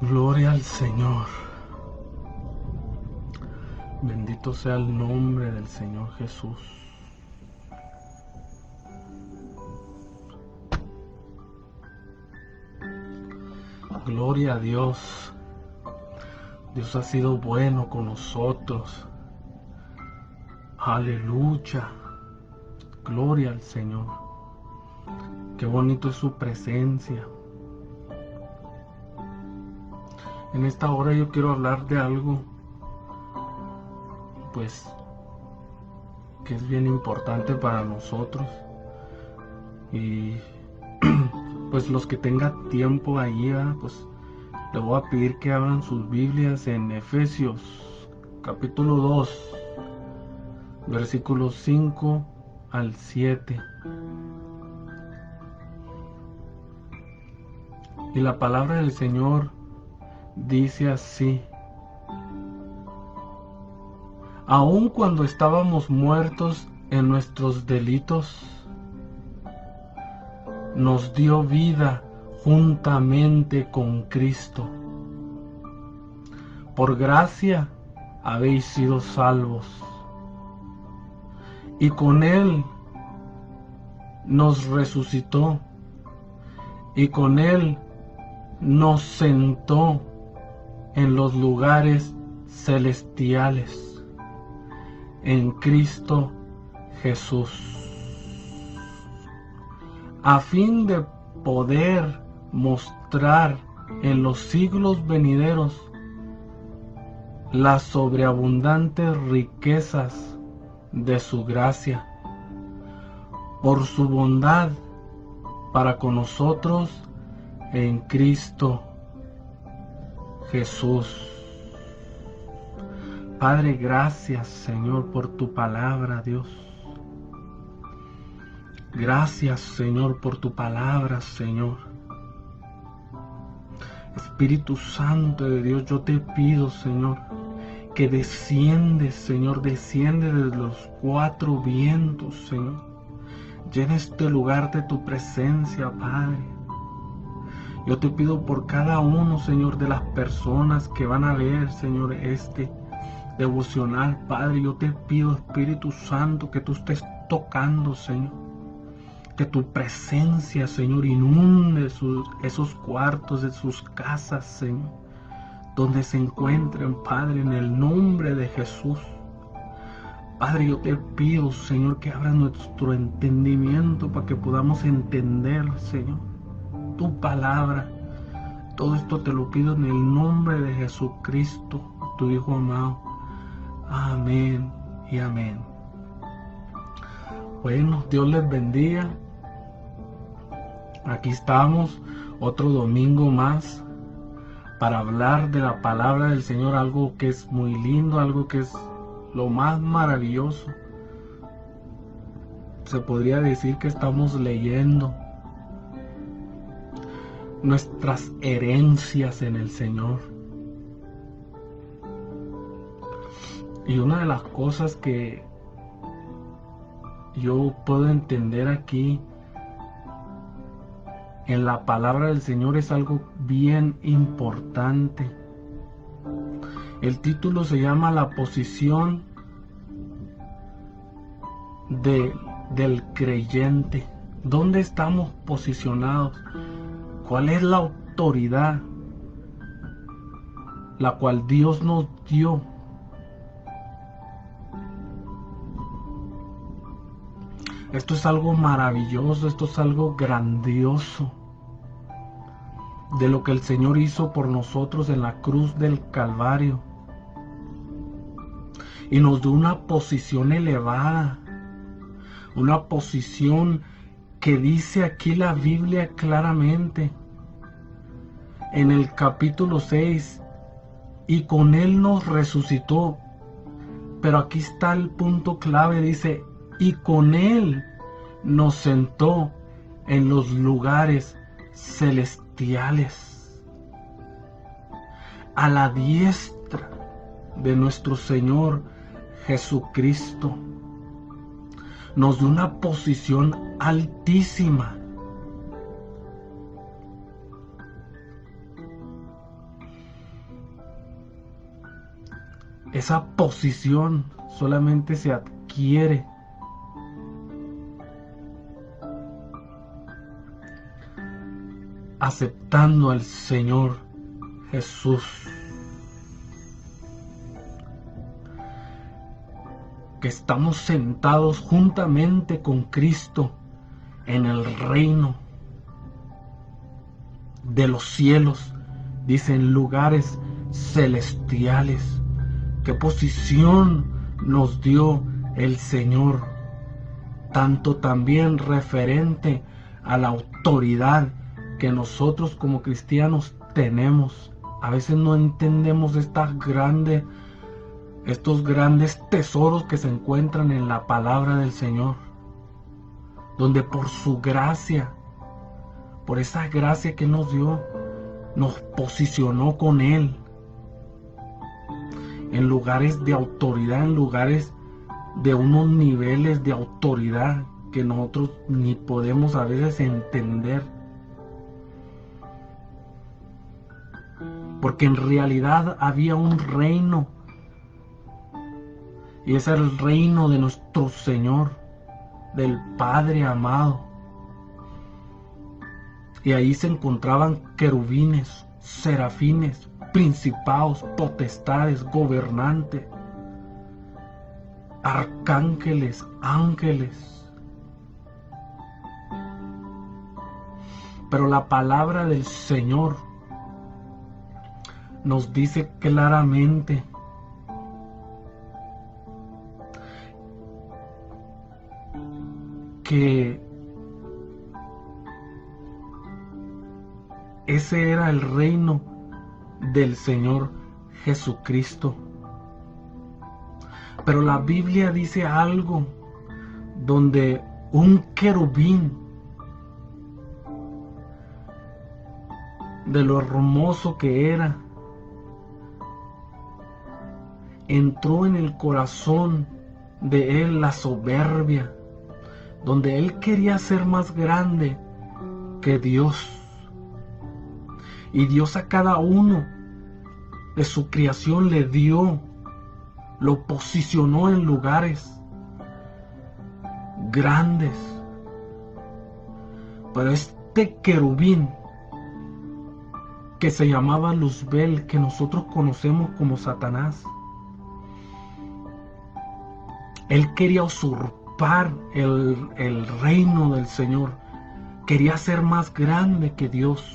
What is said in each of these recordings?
Gloria al Señor. Bendito sea el nombre del Señor Jesús. Gloria a Dios. Dios ha sido bueno con nosotros. Aleluya. Gloria al Señor. Qué bonito es su presencia. En esta hora yo quiero hablar de algo, pues, que es bien importante para nosotros. Y pues los que tengan tiempo ahí, pues les voy a pedir que abran sus Biblias en Efesios capítulo 2, versículos 5 al 7. Y la palabra del Señor dice así: aun cuando estábamos muertos en nuestros delitos, nos dio vida juntamente con Cristo. Por gracia habéis sido salvos, y con Él nos resucitó, y con Él nos sentó en los lugares celestiales, en Cristo Jesús, a fin de poder mostrar en los siglos venideros las sobreabundantes riquezas de su gracia, por su bondad para con nosotros en Cristo Jesús. Padre, gracias, Señor, por tu palabra, Dios. Gracias, Señor, por tu palabra, Señor. Espíritu Santo de Dios, yo te pido, Señor, que desciende, Señor, desciende de los cuatro vientos, Señor. Llena este lugar de tu presencia, Padre. Yo te pido por cada uno, Señor, de las personas que van a ver, Señor, este devocional, Padre. Yo te pido, Espíritu Santo, que tú estés tocando, Señor. Que tu presencia, Señor, inunde esos cuartos de sus casas, Señor, donde se encuentren, Padre, en el nombre de Jesús. Padre, yo te pido, Señor, que abras nuestro entendimiento para que podamos entender, Señor, tu palabra. Todo esto te lo pido en el nombre de Jesucristo, tu Hijo amado. Amén y amén. Bueno, Dios les bendiga. Aquí estamos, otro domingo más, para hablar de la palabra del Señor, algo que es muy lindo, algo que es lo más maravilloso. Se podría decir que estamos leyendo nuestras herencias en el Señor. Y una de las cosas que yo puedo entender aquí en la palabra del Señor es algo bien importante. El título se llama La posición del creyente. ¿Dónde estamos posicionados? ¿Cuál es la autoridad la cual Dios nos dio? Esto es algo maravilloso, esto es algo grandioso de lo que el Señor hizo por nosotros en la cruz del Calvario. Y nos dio una posición elevada, una posición que dice aquí la Biblia claramente, en el capítulo 6, y con Él nos resucitó. Pero aquí está el punto clave, dice, y con Él nos sentó en los lugares celestiales, a la diestra de nuestro Señor Jesucristo. Nos dio una posición altísima. esa posición solamente se adquiere aceptando al Señor Jesús, que estamos sentados juntamente con Cristo en el reino de los cielos, dicen lugares celestiales. ¿Qué posición nos dio el Señor? Tanto también referente a la autoridad que nosotros como cristianos tenemos. A veces no entendemos estos grandes tesoros que se encuentran en la palabra del Señor, donde por su gracia, por esa gracia que nos dio, nos posicionó con Él en lugares de autoridad, en lugares de unos niveles de autoridad que nosotros ni podemos a veces entender. Porque en realidad había un reino, y ese es el reino de nuestro Señor, del Padre amado. Y ahí se encontraban querubines, serafines, principados, potestades, gobernantes, arcángeles, ángeles. Pero la palabra del Señor nos dice claramente que ese era el reino del Señor Jesucristo. Pero la Biblia dice algo donde un querubín, de lo hermoso que era, entró en el corazón de él la soberbia, donde él quería ser más grande que Dios. Y Dios a cada uno de su creación le dio, lo posicionó en lugares grandes. Pero este querubín, que se llamaba Luzbel, que nosotros conocemos como Satanás, él quería usurpar el reino del Señor, quería ser más grande que Dios.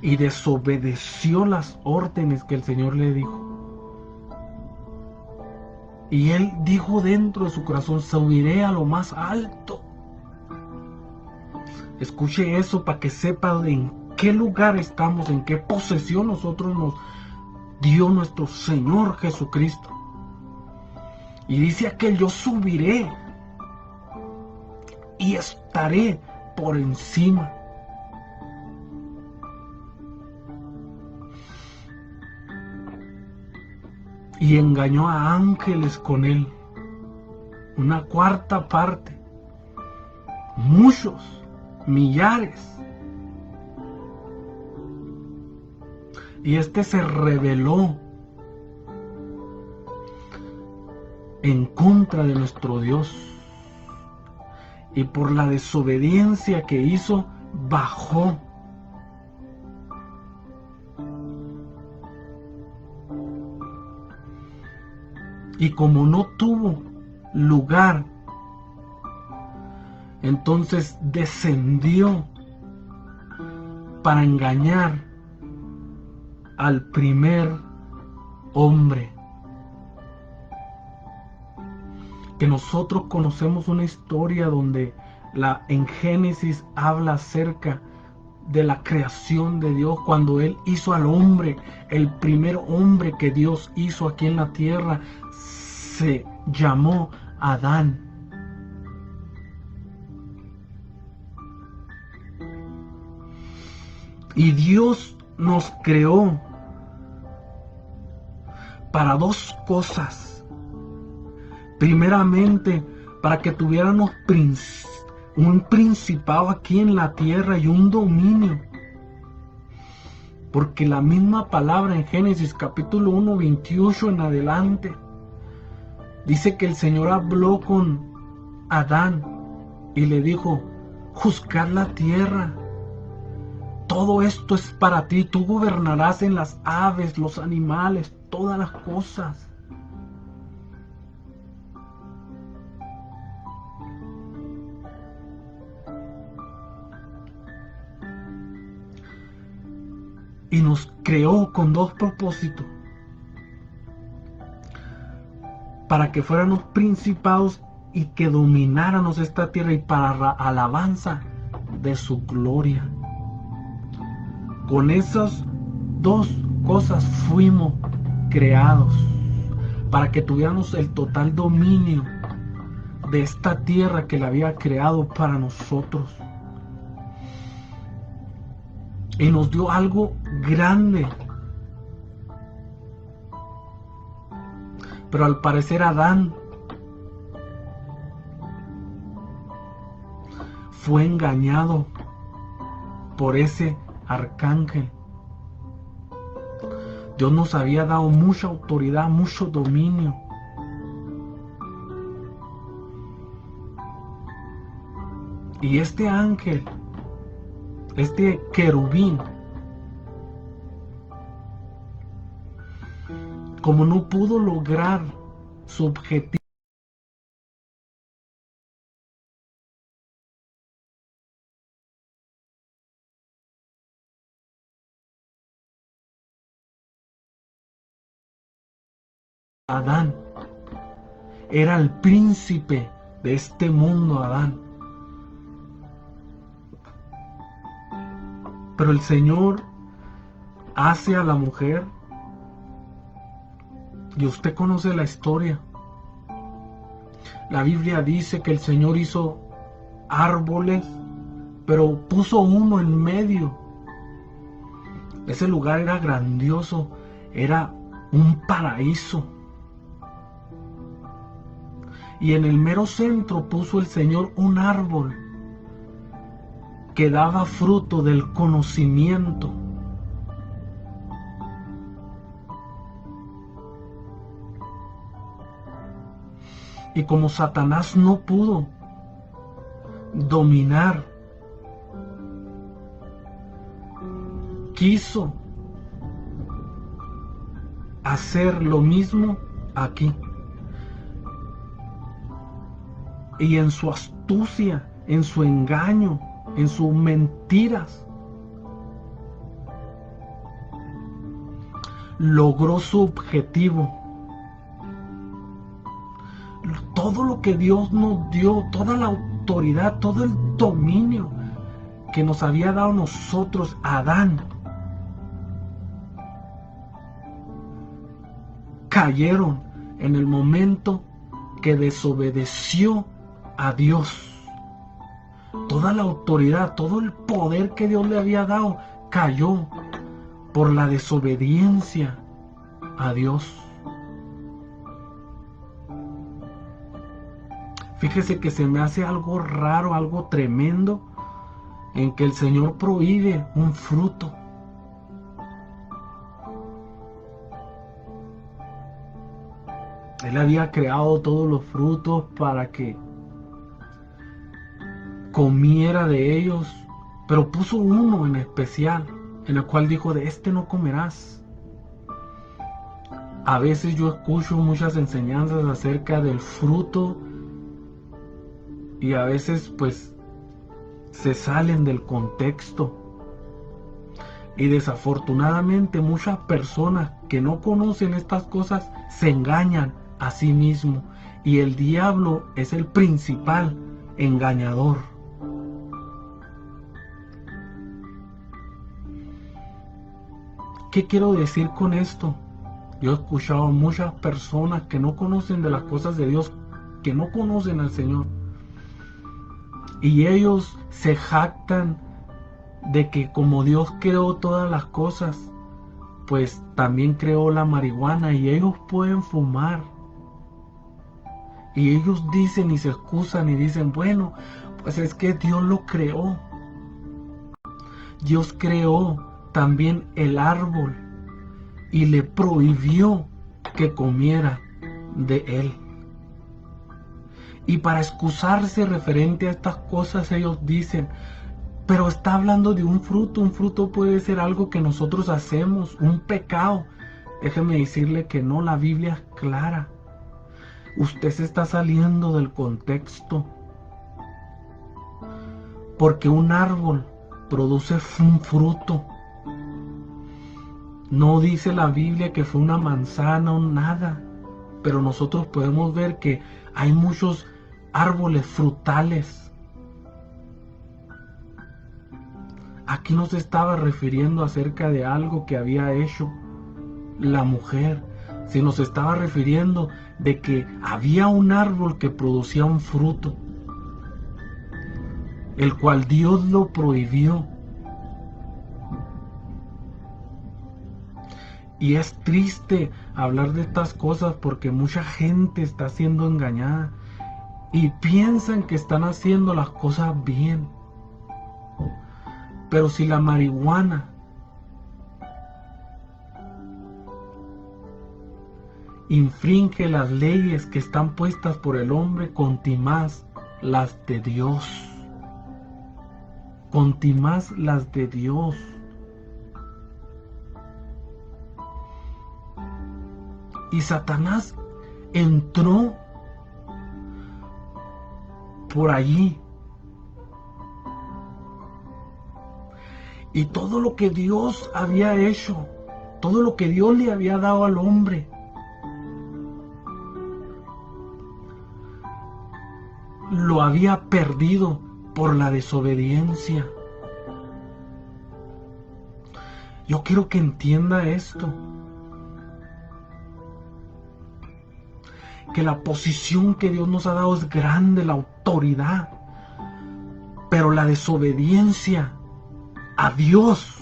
Y desobedeció las órdenes que el Señor le dijo. Y él dijo dentro de su corazón: subiré a lo más alto. Escuche eso para que sepa en qué lugar estamos, en qué posesión nosotros nos dio nuestro Señor Jesucristo. Y dice aquel: yo subiré y estaré por encima. Y engañó a ángeles con él, una cuarta parte, muchos, millares. Y este se rebeló en contra de nuestro Dios, y por la desobediencia que hizo, bajó. Y como no tuvo lugar, entonces descendió para engañar al primer hombre. Que nosotros conocemos una historia donde en Génesis habla acerca de la creación de Dios, cuando Él hizo al hombre, el primer hombre que Dios hizo aquí en la tierra, se llamó Adán. Y Dios nos creó para dos cosas. Primeramente, para que tuviéramos un principado aquí en la tierra y un dominio. Porque la misma palabra en Génesis capítulo 1, 28 en adelante, dice que el Señor habló con Adán y le dijo: juzgar la tierra. Todo esto es para ti. Tú gobernarás en las aves, los animales, todas las cosas. Y nos creó con dos propósitos: para que fuéramos principados y que domináramos esta tierra, y para la alabanza de su gloria. Con esas dos cosas fuimos creados, para que tuviéramos el total dominio de esta tierra que la había creado para nosotros. Y nos dio algo grande. Pero al parecer Adán fue engañado por ese arcángel. Dios nos había dado mucha autoridad, mucho dominio. Y este ángel, este querubín, como no pudo lograr su objetivo, Adán era el príncipe de este mundo, Adán. Pero el Señor hace a la mujer, y usted conoce la historia. La Biblia dice que el Señor hizo árboles, pero puso uno en medio. Ese lugar era grandioso, era un paraíso. Y en el mero centro puso el Señor un árbol que daba fruto del conocimiento. Y como Satanás no pudo dominar, quiso hacer lo mismo aquí. Y en su astucia, en su engaño, en sus mentiras, logró su objetivo. Todo lo que Dios nos dio, toda la autoridad, todo el dominio que nos había dado nosotros, Adán, cayeron en el momento que desobedeció a Dios. Toda la autoridad, todo el poder que Dios le había dado cayó por la desobediencia a Dios. Fíjese que se me hace algo raro, algo tremendo, en que el Señor prohíbe un fruto. Él había creado todos los frutos para que comiera de ellos, pero puso uno en especial, en el cual dijo: de este no comerás. A veces yo escucho muchas enseñanzas acerca del fruto y a veces pues se salen del contexto. Y desafortunadamente muchas personas que no conocen estas cosas se engañan a sí mismos, y el diablo es el principal engañador. ¿Qué quiero decir con esto? Yo he escuchado a muchas personas que no conocen de las cosas de Dios, que no conocen al Señor, y ellos se jactan de que como Dios creó todas las cosas, pues también creó la marihuana y ellos pueden fumar. Y ellos dicen y se excusan y dicen: bueno, pues es que Dios lo creó. Dios creó también el árbol y le prohibió que comiera de él. Y para excusarse referente a estas cosas, ellos dicen, pero está hablando de un fruto puede ser algo que nosotros hacemos, un pecado. Déjeme decirle que no, la Biblia es clara. Usted se está saliendo del contexto. Porque un árbol produce un fruto. No dice la Biblia que fue una manzana o nada. Pero nosotros podemos ver que hay muchos árboles frutales. Aquí no se estaba refiriendo acerca de algo que había hecho la mujer, sino se estaba refiriendo de que había un árbol que producía un fruto, el cual Dios lo prohibió. Y es triste hablar de estas cosas porque mucha gente está siendo engañada y piensan que están haciendo las cosas bien. Pero si la marihuana infringe las leyes que están puestas por el hombre, contimás las de Dios. Contimás las de Dios. Y Satanás entró por allí. Y todo lo que Dios había hecho, todo lo que Dios le había dado al hombre, lo había perdido por la desobediencia. Yo quiero que entienda esto. Que la posición que Dios nos ha dado es grande, la autoridad. Pero la desobediencia a Dios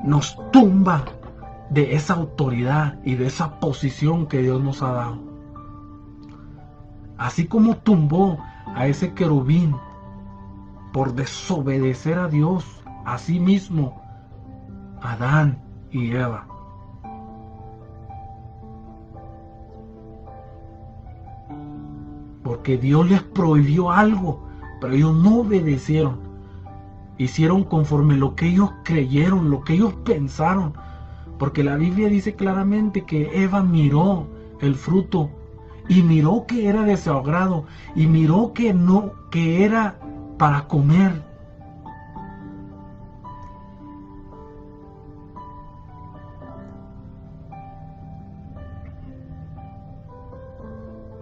nos tumba de esa autoridad y de esa posición que Dios nos ha dado. Así como tumbó a ese querubín por desobedecer a Dios, así mismo Adán y Eva. Porque Dios les prohibió algo, pero ellos no obedecieron. Hicieron conforme lo que ellos creyeron, lo que ellos pensaron. Porque la Biblia dice claramente que Eva miró el fruto y miró que era desagrado y miró que no, que era para comer.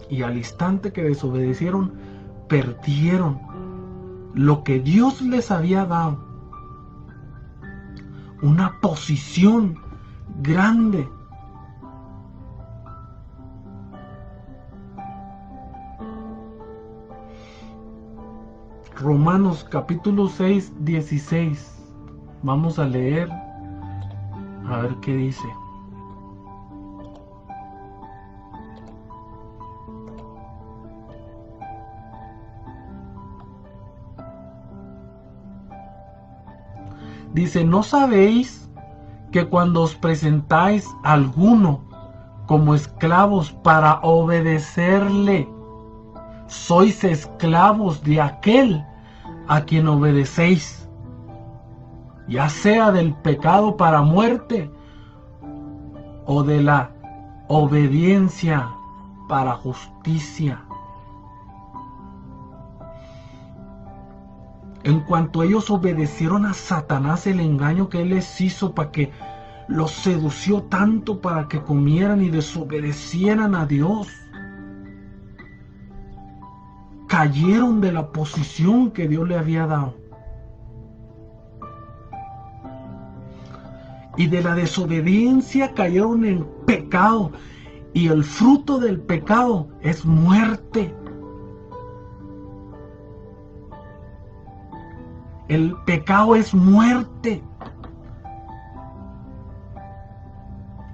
Y al instante que desobedecieron, perdieron lo que Dios les había dado. Una posición grande. Romanos capítulo 6, 16. Vamos a leer, a ver qué dice. Dice, ¿no sabéis que cuando os presentáis a alguno como esclavos para obedecerle, sois esclavos de aquel a quien obedecéis, ya sea del pecado para muerte o de la obediencia para justicia? En cuanto ellos obedecieron a Satanás, el engaño que él les hizo para que los sedució tanto para que comieran y desobedecieran a Dios, cayeron de la posición que Dios le había dado. Y de la desobediencia cayeron en pecado. Y el fruto del pecado es muerte. El pecado es muerte.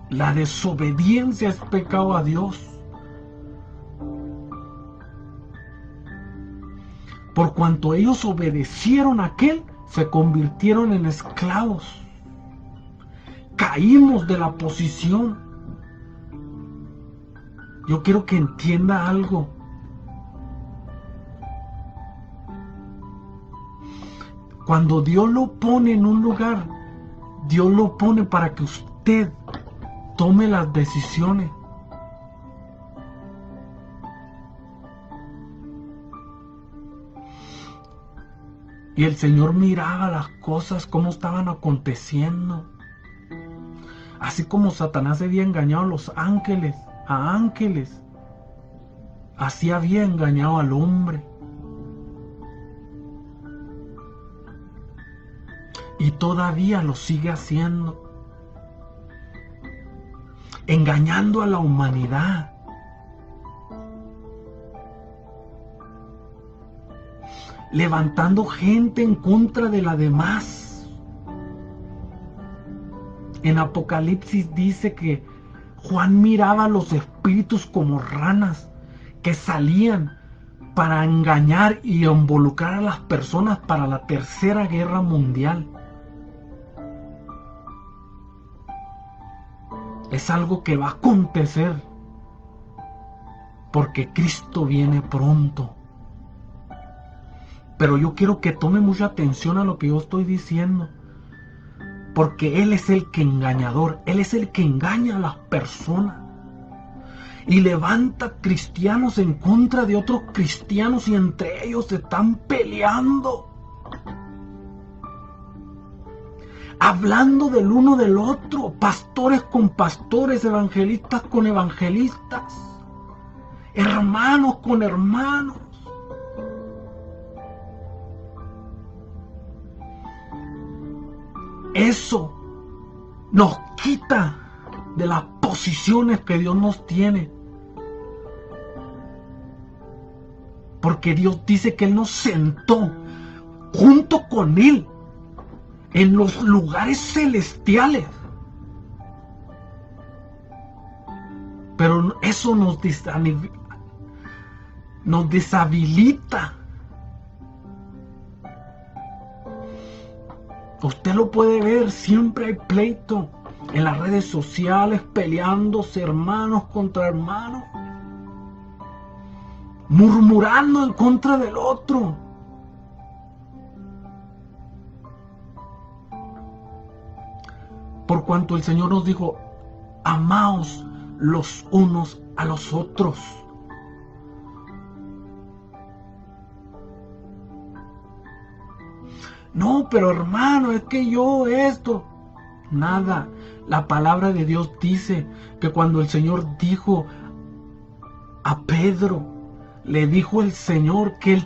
La desobediencia es pecado a Dios. Por cuanto ellos obedecieron a aquel se convirtieron en esclavos. Caímos de la posición. Yo quiero que entienda algo. Cuando Dios lo pone en un lugar, Dios lo pone para que usted tome las decisiones. Y el Señor miraba las cosas como estaban aconteciendo. Así como Satanás había engañado a los ángeles, así había engañado al hombre. Y todavía lo sigue haciendo. Engañando a la humanidad. Levantando gente en contra de la demás. En Apocalipsis dice que Juan miraba a los espíritus como ranas que salían para engañar y involucrar a las personas para la Tercera Guerra Mundial. Es algo que va a acontecer porque Cristo viene pronto. Pero yo quiero que tome mucha atención a lo que yo estoy diciendo, porque Él es el que engañador, Él es el que engaña a las personas y levanta cristianos en contra de otros cristianos y entre ellos se están peleando, hablando del uno del otro, pastores con pastores, evangelistas con evangelistas, hermanos con hermanos. Eso nos quita de las posiciones que Dios nos tiene. Porque Dios dice que Él nos sentó junto con Él en los lugares celestiales. Pero eso nos deshabilita. Usted lo puede ver, siempre hay pleito en las redes sociales, peleándose hermanos contra hermanos, murmurando en contra del otro. Por cuanto el Señor nos dijo, amaos los unos a los otros. No, pero hermano, es que yo esto. Nada. La palabra de Dios dice que cuando el Señor dijo a Pedro, le dijo el Señor que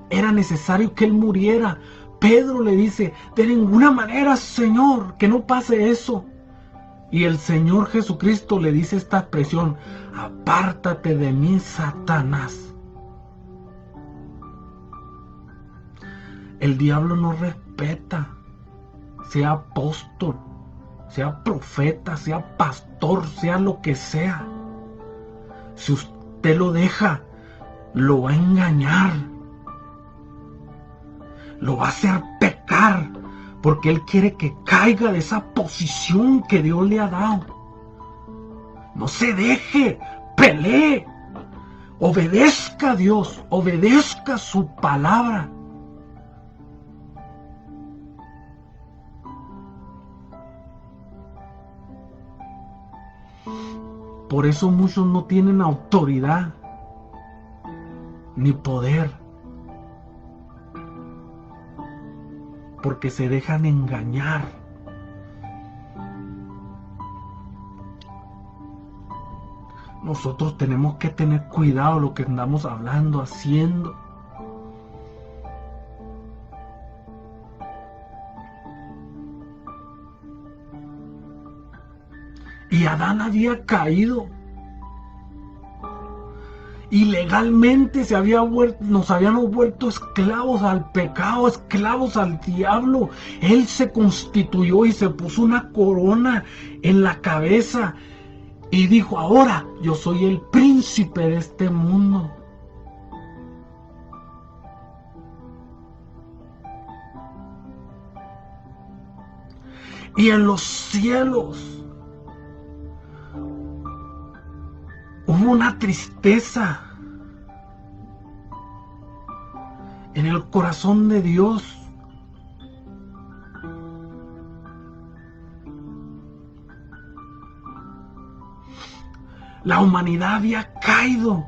era necesario que él muriera. Pedro le dice, de ninguna manera, Señor, que no pase eso. Y el Señor Jesucristo le dice esta expresión, apártate de mí, Satanás. El diablo no respeta, sea apóstol, sea profeta, sea pastor, sea lo que sea. Si usted lo deja, lo va a engañar, lo va a hacer pecar, porque Él quiere que caiga de esa posición que Dios le ha dado. No se deje, pelee, obedezca a Dios, obedezca su palabra. Por eso muchos no tienen autoridad ni poder, porque se dejan engañar. Nosotros tenemos que tener cuidado lo que andamos hablando, haciendo. Y Adán había caído. Y legalmente nos habíamos vuelto esclavos al pecado, esclavos al diablo. Él se constituyó y se puso una corona en la cabeza. Y dijo, ahora yo soy el príncipe de este mundo. Y en los cielos hubo una tristeza en el corazón de Dios. La humanidad había caído.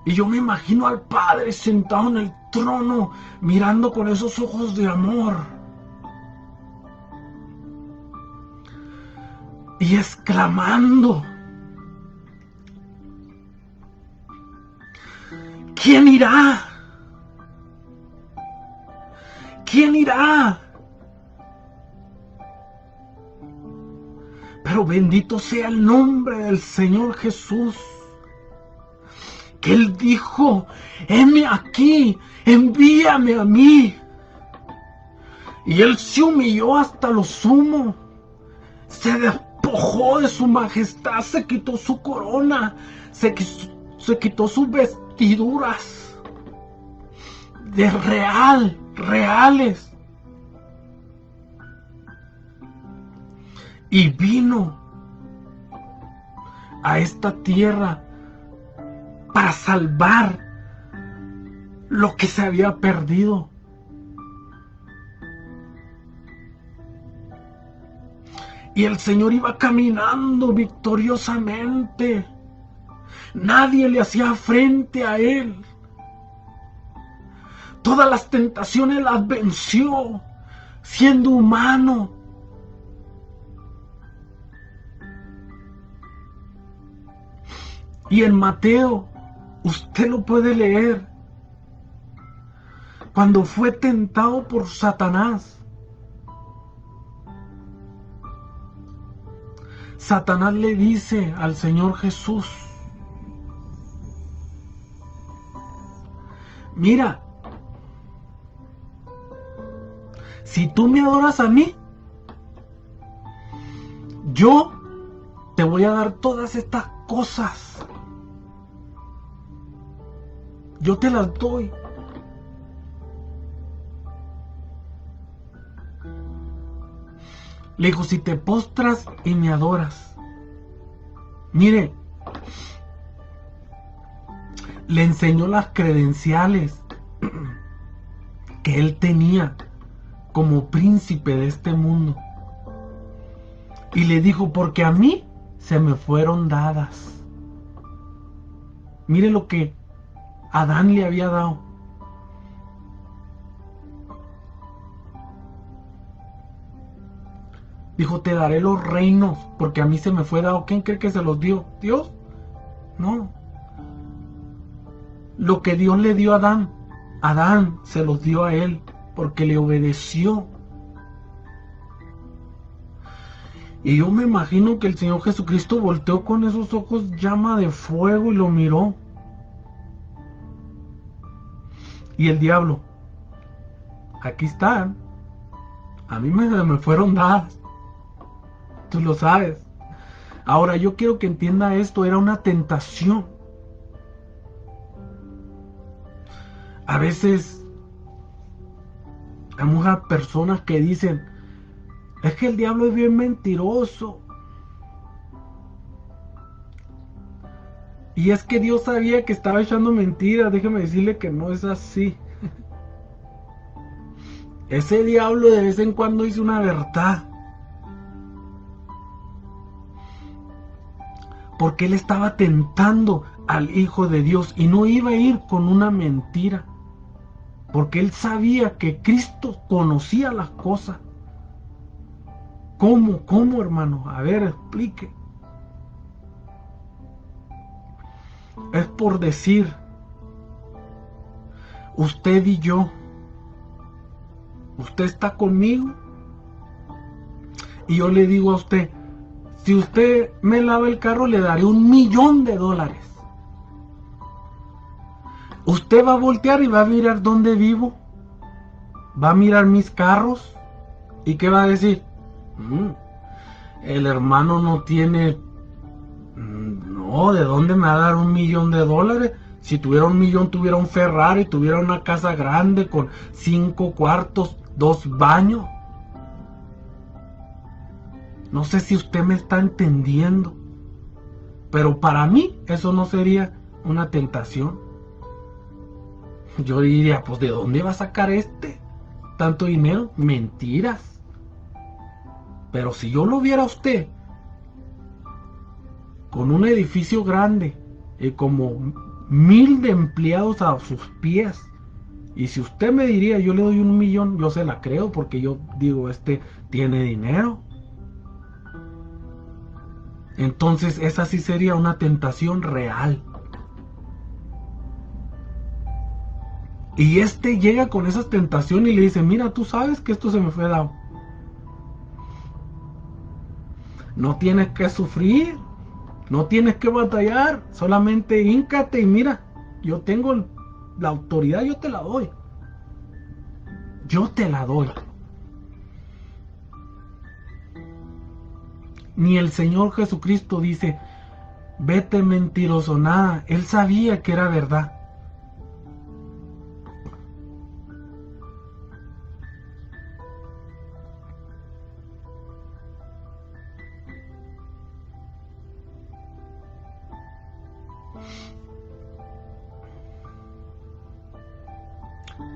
Y yo me imagino al Padre sentado en el trono, mirando con esos ojos de amor. Y exclamando: ¿quién irá? ¿Quién irá? Pero bendito sea el nombre del Señor Jesús, que Él dijo: heme aquí, envíame a mí. Y Él se humilló hasta lo sumo, se despojó de su majestad, se quitó su corona, se quitó sus vestiduras de reales, y vino a esta tierra para salvar lo que se había perdido. Y el Señor iba caminando victoriosamente. Nadie le hacía frente a Él. Todas las tentaciones las venció, siendo humano. Y en Mateo, usted lo puede leer, cuando fue tentado por Satanás. Satanás le dice al Señor Jesús: mira, si tú me adoras a mí, yo te voy a dar todas estas cosas. Yo te las doy. Le dijo: si te postras y me adoras. Mire, le enseñó las credenciales que él tenía como príncipe de este mundo. Y le dijo: porque a mí se me fueron dadas. Mire lo que Adán le había dado. Dijo: te daré los reinos, porque a mí se me fue dado. ¿Quién cree que se los dio? ¿Dios? No. Lo que Dios le dio a Adán, Adán se los dio a él, porque le obedeció. Y yo me imagino que el Señor Jesucristo volteó con esos ojos llama de fuego y lo miró. Y el diablo: aquí están, a mí me fueron dadas, tú lo sabes. Ahora yo quiero que entienda esto, era una tentación. A veces hay muchas personas que dicen: es que el diablo es bien mentiroso. Y es que Dios sabía que estaba echando mentiras. Déjeme decirle que no es así. Ese diablo de vez en cuando dice una verdad. Porque él estaba tentando al Hijo de Dios y no iba a ir con una mentira. Porque él sabía que Cristo conocía las cosas. ¿Cómo, hermano? A ver, explique. Es por decir, usted y yo, usted está conmigo y yo le digo a usted: si usted me lava el carro, le daré $1,000,000. Usted va a voltear y va a mirar dónde vivo, va a mirar mis carros, y ¿qué va a decir? El hermano no tiene, no, ¿de dónde me va a dar $1,000,000? Si tuviera 1,000,000, tuviera un Ferrari, tuviera una casa grande con 5 cuartos, 2 baños. No sé si usted me está entendiendo, pero para mí eso no sería una tentación. Yo diría, pues ¿de dónde va a sacar tanto dinero? Mentiras. Pero si yo lo viera a usted con un edificio grande y como 1,000 de empleados a sus pies, y si usted me diría, yo le doy 1,000,000, yo se la creo, porque yo digo, tiene dinero. Entonces esa sí sería una tentación real. Y llega con esa tentación y le dice, mira, tú sabes que esto se me fue dado. No tienes que sufrir, no tienes que batallar, solamente híncate y mira, yo tengo la autoridad, yo te la doy. Yo te la doy. Ni el Señor Jesucristo dice, vete mentiroso, nada. Él sabía que era verdad.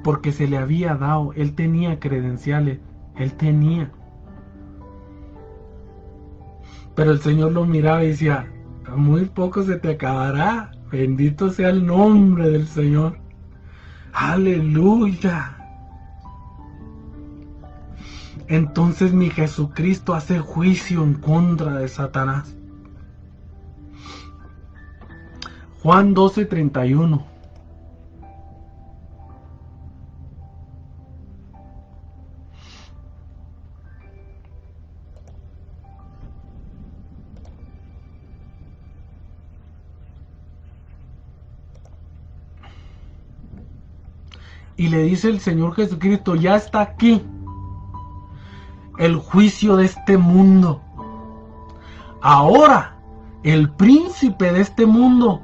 Porque se le había dado, él tenía credenciales, él tenía. Pero el Señor lo miraba y decía, a muy poco se te acabará, bendito sea el nombre del Señor. Aleluya. Entonces mi Jesucristo hace juicio en contra de Satanás. Juan 12:31. Y le dice el Señor Jesucristo, ya está aquí el juicio de este mundo. Ahora el príncipe de este mundo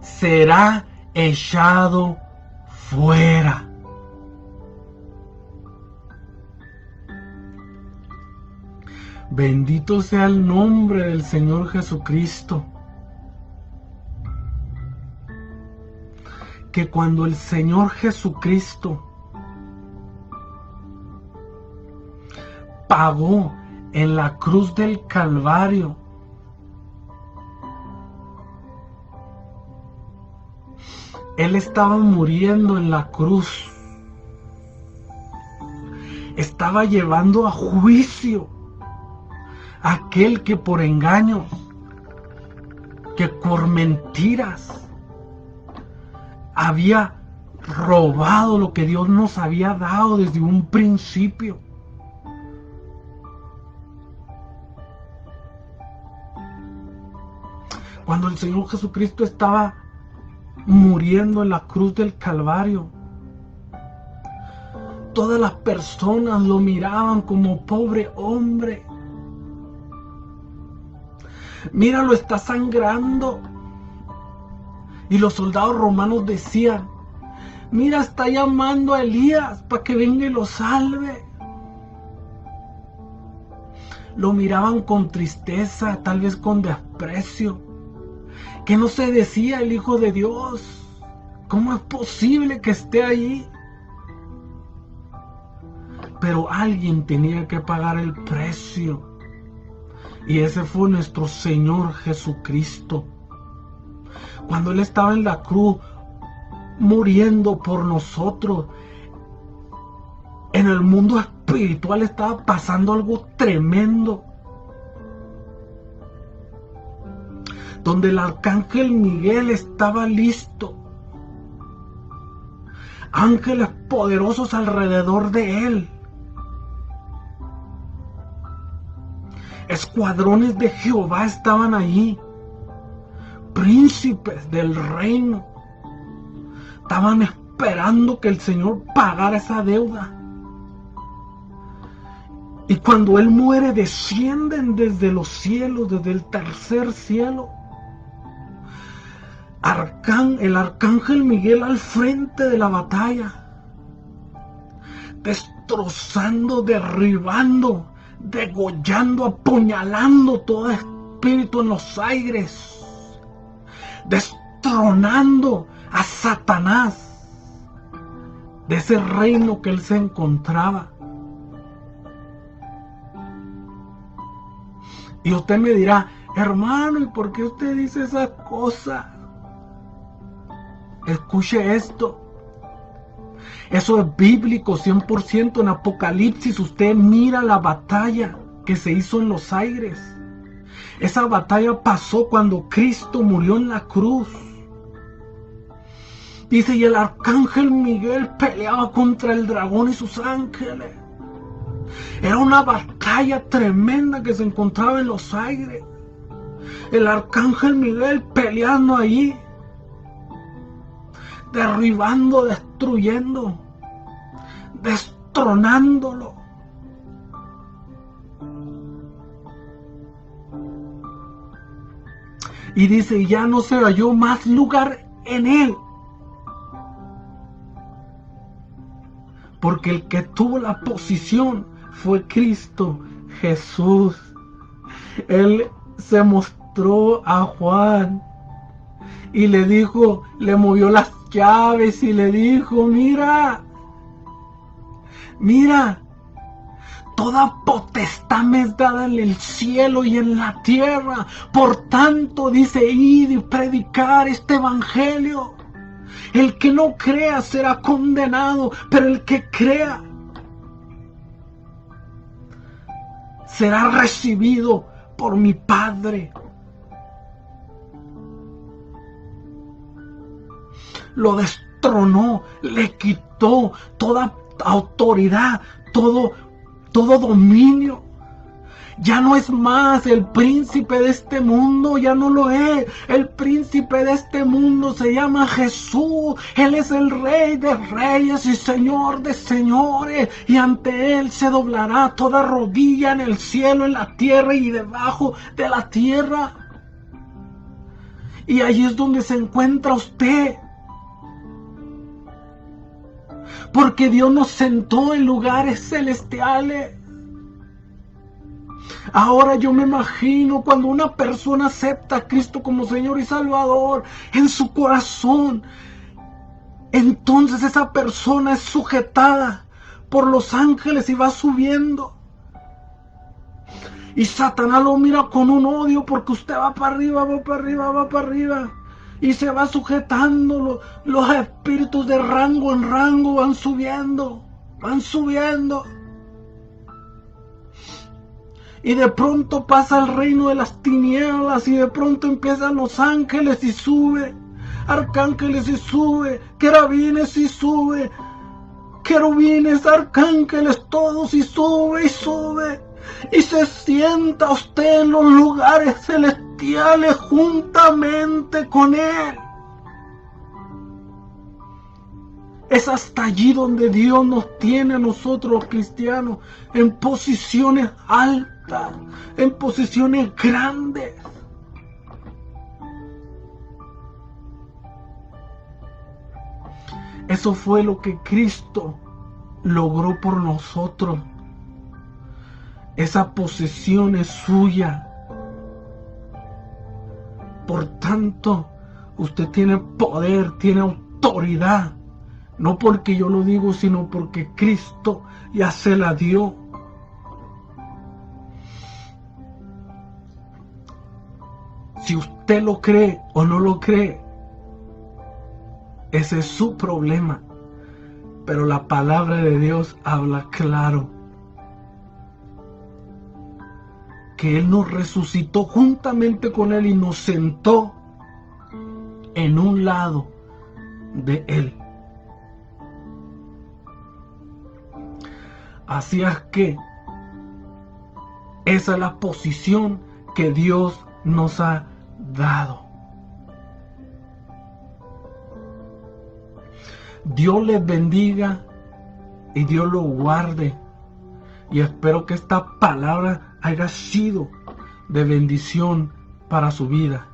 será echado fuera. Bendito sea el nombre del Señor Jesucristo. Que cuando el Señor Jesucristo pagó en la cruz del Calvario, Él estaba muriendo en la cruz, estaba llevando a juicio a aquel que por engaño, que por mentiras había robado lo que Dios nos había dado desde un principio. Cuando el Señor Jesucristo estaba muriendo en la cruz del Calvario, todas las personas lo miraban como pobre hombre. Míralo, está sangrando. Y los soldados romanos decían, mira, está llamando a Elías para que venga y lo salve. Lo miraban con tristeza, tal vez con desprecio. Que no se decía el Hijo de Dios. ¿Cómo es posible que esté ahí? Pero alguien tenía que pagar el precio. Y ese fue nuestro Señor Jesucristo. Cuando Él estaba en la cruz, muriendo por nosotros, en el mundo espiritual estaba pasando algo tremendo. Donde el arcángel Miguel estaba listo. Ángeles poderosos alrededor de Él. Escuadrones de Jehová estaban allí. Príncipes del reino estaban esperando que el Señor pagara esa deuda. Y cuando Él muere, descienden desde los cielos, desde el tercer cielo, el arcángel Miguel al frente de la batalla, destrozando, derribando, degollando, apuñalando todo espíritu en los aires, destronando a Satanás de ese reino que él se encontraba. Y usted me dirá, hermano, ¿y por qué usted dice esa cosa? Escuche esto. Eso es bíblico 100%. En Apocalipsis usted mira la batalla que se hizo en los aires. Esa batalla pasó cuando Cristo murió en la cruz. Dice, y el arcángel Miguel peleaba contra el dragón y sus ángeles. Era una batalla tremenda que se encontraba en los aires. El arcángel Miguel peleando allí, derribando, destruyendo, destronándolo. Y dice, ya no se halló más lugar en él, porque el que tuvo la posición fue Cristo Jesús. Él se mostró a Juan y le dijo, le movió las llaves y le dijo, mira, toda potestad me es dada en el cielo y en la tierra. Por tanto, dice, id y predicar este evangelio. El que no crea será condenado, pero el que crea será recibido por mi Padre. Lo destronó, le quitó toda autoridad, todo dominio. Ya no es más el príncipe de este mundo, ya no lo es. El príncipe de este mundo se llama Jesús. Él es el Rey de reyes y Señor de señores. Y ante Él se doblará toda rodilla en el cielo, en la tierra y debajo de la tierra. Y allí es donde se encuentra usted. Porque Dios nos sentó en lugares celestiales. Ahora yo me imagino cuando una persona acepta a Cristo como Señor y Salvador en su corazón, entonces esa persona es sujetada por los ángeles y va subiendo. Y Satanás lo mira con un odio porque usted va para arriba, va para arriba, va para arriba. Y se va sujetando, los espíritus de rango en rango van subiendo, van subiendo. Y de pronto pasa el reino de las tinieblas y de pronto empiezan los ángeles y sube, arcángeles y sube, querubines y sube, querubines, arcángeles, todos y sube y sube. Y se sienta usted en los lugares celestiales juntamente con Él. Es hasta allí donde Dios nos tiene a nosotros los cristianos, en posiciones altas, en posiciones grandes. Eso fue lo que Cristo logró por nosotros. Esa posesión es suya. Por tanto, usted tiene poder, tiene autoridad. No porque yo lo digo, sino porque Cristo ya se la dio. Si usted lo cree o no lo cree, ese es su problema. Pero la palabra de Dios habla claro. Que Él nos resucitó juntamente con Él y nos sentó en un lado de Él. Así es que esa es la posición que Dios nos ha dado. Dios les bendiga y Dios los guarde. Y espero que esta palabra haya sido de bendición para su vida.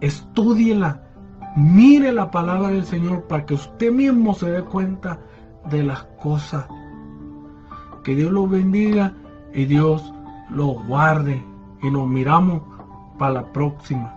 Estúdiela, mire la palabra del Señor para que usted mismo se dé cuenta de las cosas. Que Dios los bendiga y Dios los guarde. Y nos miramos para la próxima.